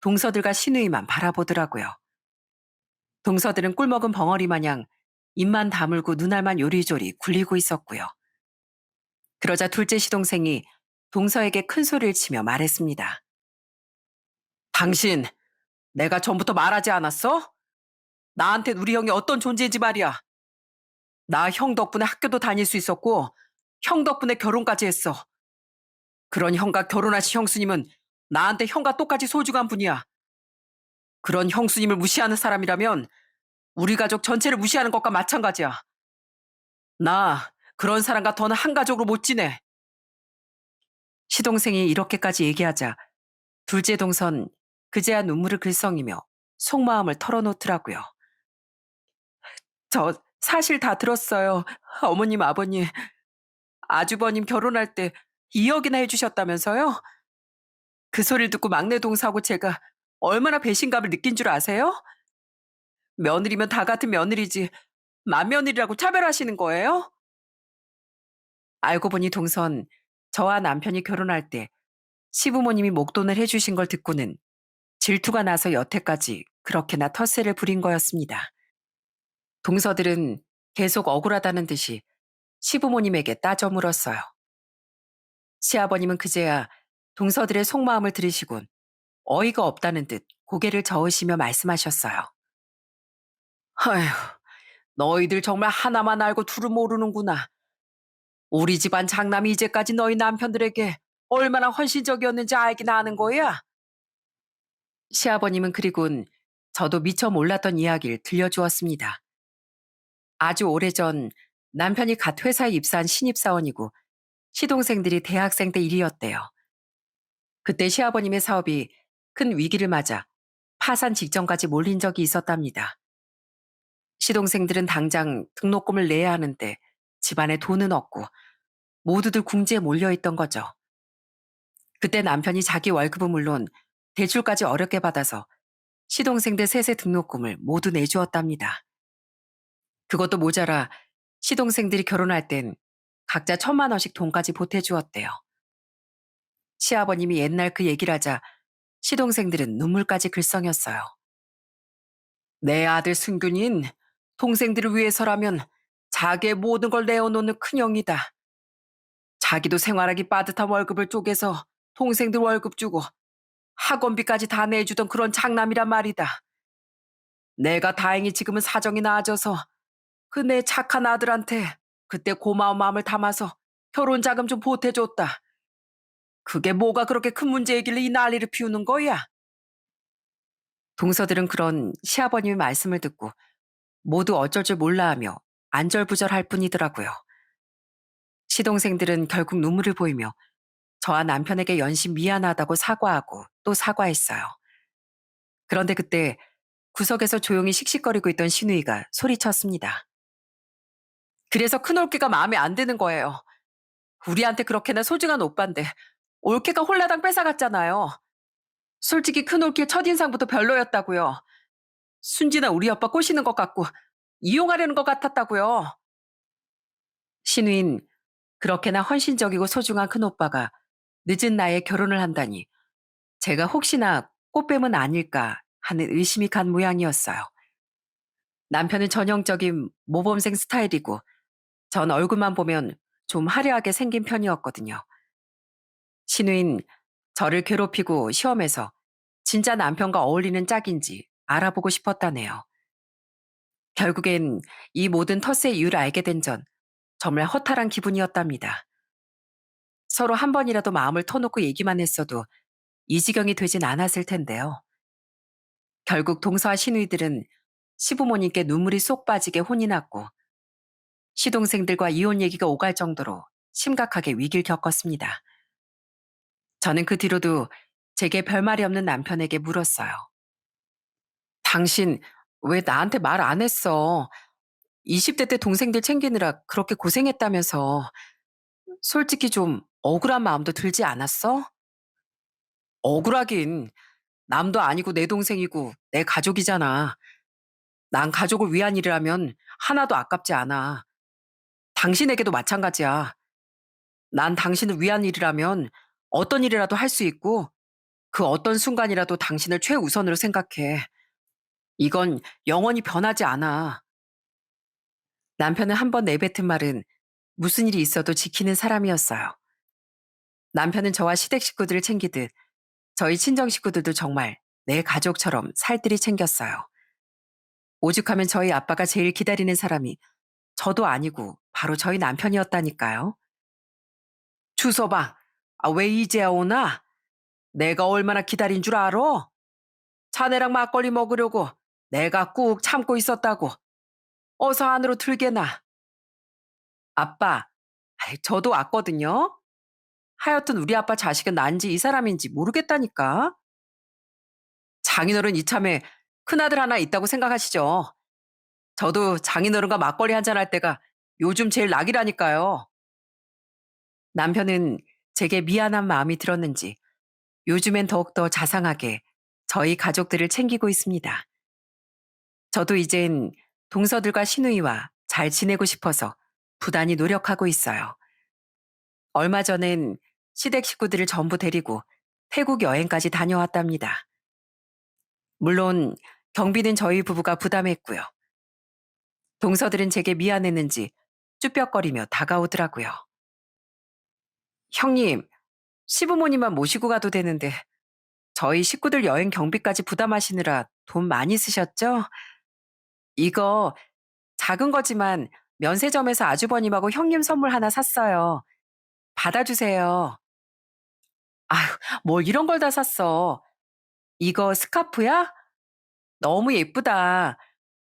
A: 동서들과 신우이만 바라보더라고요. 동서들은 꿀먹은 벙어리 마냥 입만 다물고 눈알만 요리조리 굴리고 있었고요. 그러자 둘째 시동생이 동서에게 큰 소리를 치며 말했습니다. 당신, 내가 전부터 말하지 않았어? 나한텐 우리 형이 어떤 존재인지 말이야. 나 형 덕분에 학교도 다닐 수 있었고 형 덕분에 결혼까지 했어. 그런 형과 결혼하신 형수님은 나한테 형과 똑같이 소중한 분이야. 그런 형수님을 무시하는 사람이라면 우리 가족 전체를 무시하는 것과 마찬가지야. 나 그런 사람과 더는 한 가족으로 못 지내. 시동생이 이렇게까지 얘기하자 둘째 동선 그제야 눈물을 글썽이며 속마음을 털어놓더라고요. 저 사실 다 들었어요. 어머님, 아버님. 아주버님 결혼할 때 2억이나 해주셨다면서요? 그 소리를 듣고 막내 동서하고 제가 얼마나 배신감을 느낀 줄 아세요? 며느리면 다 같은 며느리지 맏며느리라고 차별하시는 거예요? 알고 보니 동선 저와 남편이 결혼할 때 시부모님이 목돈을 해주신 걸 듣고는 질투가 나서 여태까지 그렇게나 텃세를 부린 거였습니다. 동서들은 계속 억울하다는 듯이 시부모님에게 따져 물었어요. 시아버님은 그제야 동서들의 속마음을 들으시곤 어이가 없다는 듯 고개를 저으시며 말씀하셨어요. 아휴, 너희들 정말 하나만 알고 둘을 모르는구나. 우리 집안 장남이 이제까지 너희 남편들에게 얼마나 헌신적이었는지 알긴 아는 거야. 시아버님은 그리곤 저도 미처 몰랐던 이야기를 들려주었습니다. 아주 오래전 남편이 갓 회사에 입사한 신입사원이고 시동생들이 대학생 때 일이었대요. 그때 시아버님의 사업이 큰 위기를 맞아 파산 직전까지 몰린 적이 있었답니다. 시동생들은 당장 등록금을 내야 하는데 집안에 돈은 없고 모두들 궁지에 몰려있던 거죠. 그때 남편이 자기 월급은 물론 대출까지 어렵게 받아서 시동생들 셋의 등록금을 모두 내주었답니다. 그것도 모자라 시동생들이 결혼할 땐 각자 1,000만 원씩 돈까지 보태주었대요. 시아버님이 옛날 그 얘기를 하자 시동생들은 눈물까지 글썽였어요. 내 아들 승균인 동생들을 위해서라면 자기의 모든 걸 내어놓는 큰형이다. 자기도 생활하기 빠듯한 월급을 쪼개서 동생들 월급 주고 학원비까지 다 내주던 그런 장남이란 말이다. 내가 다행히 지금은 사정이 나아져서 그 내 착한 아들한테 그때 고마운 마음을 담아서 결혼 자금 좀 보태줬다. 그게 뭐가 그렇게 큰 문제이길래 이 난리를 피우는 거야? 동서들은 그런 시아버님의 말씀을 듣고 모두 어쩔 줄 몰라하며 안절부절할 뿐이더라고요. 시동생들은 결국 눈물을 보이며 저와 남편에게 연신 미안하다고 사과하고 또 사과했어요. 그런데 그때 구석에서 조용히 씩씩거리고 있던 신우이가 소리쳤습니다. 그래서 큰올케가 마음에 안 드는 거예요. 우리한테 그렇게나 소중한 오빠인데 올케가 홀라당 뺏어갔잖아요. 솔직히 큰올케 첫인상부터 별로였다고요. 순진한 우리 오빠 꼬시는 것 같고 이용하려는 것 같았다고요. 신우인 그렇게나 헌신적이고 소중한 큰오빠가 늦은 나이에 결혼을 한다니 제가 혹시나 꽃뱀은 아닐까 하는 의심이 간 모양이었어요. 남편은 전형적인 모범생 스타일이고 전 얼굴만 보면 좀 화려하게 생긴 편이었거든요. 신우인 저를 괴롭히고 시험해서 진짜 남편과 어울리는 짝인지 알아보고 싶었다네요. 결국엔 이 모든 텃세의 이유를 알게 된 전 정말 허탈한 기분이었답니다. 서로 한 번이라도 마음을 터놓고 얘기만 했어도 이 지경이 되진 않았을 텐데요. 결국 동서와 시누이들은 시부모님께 눈물이 쏙 빠지게 혼이 났고 시동생들과 이혼 얘기가 오갈 정도로 심각하게 위기를 겪었습니다. 저는 그 뒤로도 제게 별말이 없는 남편에게 물었어요. 당신 왜 나한테 말 안 했어? 20대 때 동생들 챙기느라 그렇게 고생했다면서 솔직히 좀 억울한 마음도 들지 않았어? 억울하긴 남도 아니고 내 동생이고 내 가족이잖아. 난 가족을 위한 일을 하면 하나도 아깝지 않아. 당신에게도 마찬가지야. 난 당신을 위한 일이라면 어떤 일이라도 할 수 있고 그 어떤 순간이라도 당신을 최우선으로 생각해. 이건 영원히 변하지 않아. 남편은 한 번 내뱉은 말은 무슨 일이 있어도 지키는 사람이었어요. 남편은 저와 시댁 식구들을 챙기듯 저희 친정 식구들도 정말 내 가족처럼 살뜰히 챙겼어요. 오죽하면 저희 아빠가 제일 기다리는 사람이 저도 아니고 바로 저희 남편이었다니까요. 주서방, 왜 이제야 오나? 내가 얼마나 기다린 줄 알아? 자네랑 막걸리 먹으려고 내가 꾹 참고 있었다고. 어서 안으로 들게나. 아빠, 저도 왔거든요. 하여튼 우리 아빠 자식은 난지 이 사람인지 모르겠다니까. 장인어른 이참에 큰아들 하나 있다고 생각하시죠. 저도 장인어른과 막걸리 한잔 할 때가 요즘 제일 낙이라니까요. 남편은 제게 미안한 마음이 들었는지 요즘엔 더욱더 자상하게 저희 가족들을 챙기고 있습니다. 저도 이젠 동서들과 시누이와 잘 지내고 싶어서 부단히 노력하고 있어요. 얼마 전엔 시댁 식구들을 전부 데리고 태국 여행까지 다녀왔답니다. 물론 경비는 저희 부부가 부담했고요. 동서들은 제게 미안했는지 쭈뼛거리며 다가오더라고요. 형님, 시부모님만 모시고 가도 되는데 저희 식구들 여행 경비까지 부담하시느라 돈 많이 쓰셨죠? 이거 작은 거지만 면세점에서 아주버님하고 형님 선물 하나 샀어요. 받아주세요. 아휴, 뭘 이런 걸 다 샀어. 이거 스카프야? 너무 예쁘다.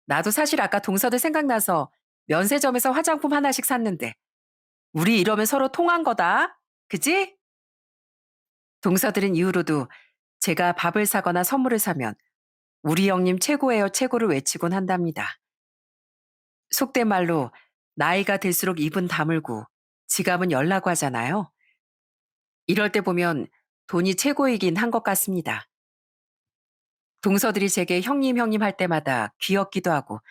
A: 나도 사실 아까 동서들 생각나서 면세점에서 화장품 하나씩 샀는데 우리 이러면 서로 통한 거다. 그지? 동서들은 이후로도 제가 밥을 사거나 선물을 사면 우리 형님 최고예요 최고를 외치곤 한답니다. 속된 말로 나이가 들수록 입은 다물고 지갑은 열라고 하잖아요. 이럴 때 보면 돈이 최고이긴 한 것 같습니다. 동서들이 제게 형님 형님 할 때마다 귀엽기도 하고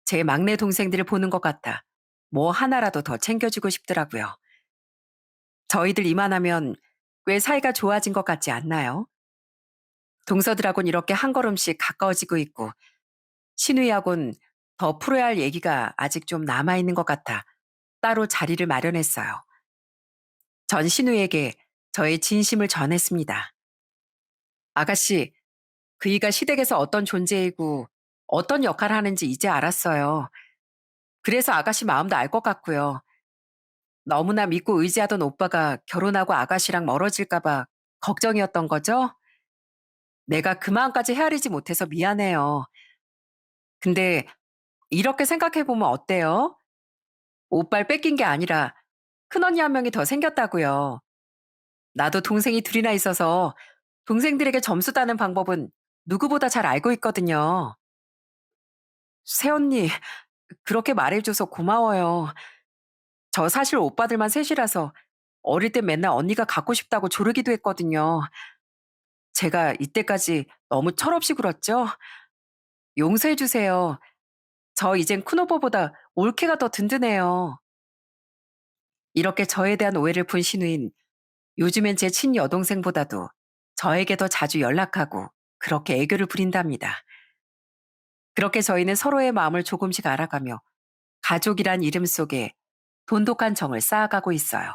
A: 제 막내 동생들을 보는 것 같아 뭐 하나라도 더 챙겨주고 싶더라고요. 저희들 이만하면 꽤 사이가 좋아진 것 같지 않나요? 동서들하고는 이렇게 한 걸음씩 가까워지고 있고 신우이하고는 더 풀어야 할 얘기가 아직 좀 남아있는 것 같아 따로 자리를 마련했어요. 전 신우에게 저의 진심을 전했습니다. 아가씨, 그이가 시댁에서 어떤 존재이고 어떤 역할을 하는지 이제 알았어요. 그래서 아가씨 마음도 알 것 같고요. 너무나 믿고 의지하던 오빠가 결혼하고 아가씨랑 멀어질까봐 걱정이었던 거죠? 내가 그 마음까지 헤아리지 못해서 미안해요. 근데 이렇게 생각해보면 어때요? 오빠를 뺏긴 게 아니라 큰언니 한 명이 더 생겼다고요. 나도 동생이 둘이나 있어서 동생들에게 점수 따는 방법은 누구보다 잘 알고 있거든요. 새언니, 그렇게 말해줘서 고마워요. 저 사실 오빠들만 셋이라서 어릴 때 맨날 언니가 갖고 싶다고 조르기도 했거든요. 제가 이때까지 너무 철없이 굴었죠? 용서해주세요. 저 이젠 큰오빠보다 올케가 더 든든해요. 이렇게 저에 대한 오해를 푼 신우인 요즘엔 제 친여동생보다도 저에게 더 자주 연락하고 그렇게 애교를 부린답니다. 그렇게 저희는 서로의 마음을 조금씩 알아가며 가족이란 이름 속에 돈독한 정을 쌓아가고 있어요.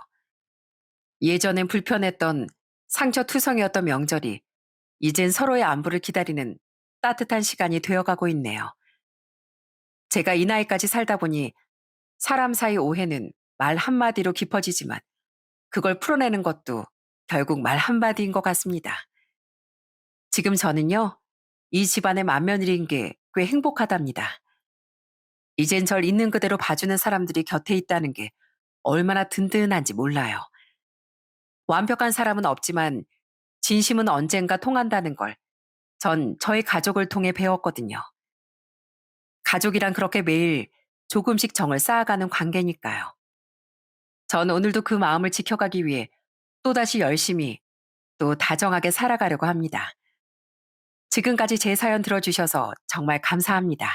A: 예전엔 불편했던 상처투성이었던 명절이 이젠 서로의 안부를 기다리는 따뜻한 시간이 되어가고 있네요. 제가 이 나이까지 살다 보니 사람 사이 오해는 말 한마디로 깊어지지만 그걸 풀어내는 것도 결국 말 한마디인 것 같습니다. 지금 저는요, 이 집안의 맏며느리인 게 꽤 행복하답니다. 이젠 절 있는 그대로 봐주는 사람들이 곁에 있다는 게 얼마나 든든한지 몰라요. 완벽한 사람은 없지만 진심은 언젠가 통한다는 걸 전 저희 가족을 통해 배웠거든요. 가족이란 그렇게 매일 조금씩 정을 쌓아가는 관계니까요. 전 오늘도 그 마음을 지켜가기 위해 또다시 열심히 또 다정하게 살아가려고 합니다. 지금까지 제 사연 들어주셔서 정말 감사합니다.